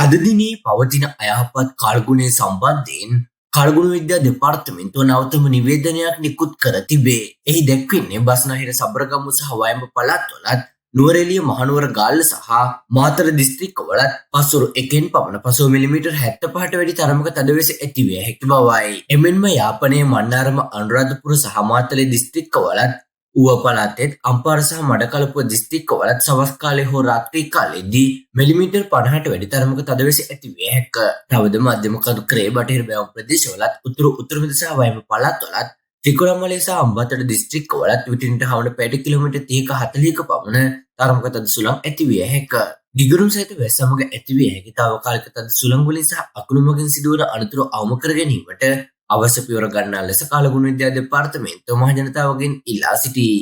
අද දිනේ පවතින අයහපත් කාල්ගුණය සම්බන්ධයෙන් කල්ගුණ විද්‍යා දෙපාර්තමේන්තුව නවතම නිවේදනයක් නිකුත් කර තිබේ. එහි දැක්වෙන්නේ බස්නාහිර සබරගමු සහ වයඹ පළාත්වලත් නුවරඑළිය මහනුවර ගාල්ල සහ මාතර දිස්ත්‍රික්කවලත් පසුරු 1න් පමණ 50 මිලිමීටර් 75ට වැඩි තරමක තදවැසි ඇතිවිය හැකි බවයි. එමෙන්ම යාපනයේ මන්නාරම අනුරාධපුර සහ මාතලේ දිස්ත්‍රික්කවලත් ඌව පළාතෙත් අම්පාර සහ මඩකලපුව දිස්ත්‍රික්කවලත් සවස් කාලේ හෝ රාත්‍රී කාලේදී මිලිමීටර් 50ට වැඩි තරමක තදවැසි ඇතිවිය හැක. තවද මධ්‍යම කඳුකරේ බටහිර බැවුම් ප්‍රදේශවලත් උතුරු මැද සහ වයඹ පළාත්වලත් ත්‍රිකුණාමලය සහ අම්බත්තට දිස්ත්‍රික්කවලත් විටින්ට හවන පැයට කිලෝමීටර් 30ක 40ක පමණ තරමක තද සුළං ඇතිවිය හැක. ගිගුරුම් සහිත වැස් සමග ඇතිවිය හැකි තාවකාලික තද සුළං වලින් සහ අකුණු මගින් සිදුවන අනතුරු අවම කර ගැනීමට අවශ්‍ය පියවර ගන්නා ලෙස කාලගුණ විද්‍යා දෙපාර්තමේන්තුව මහජනතාවගෙන් ඉල්ලා සිටී.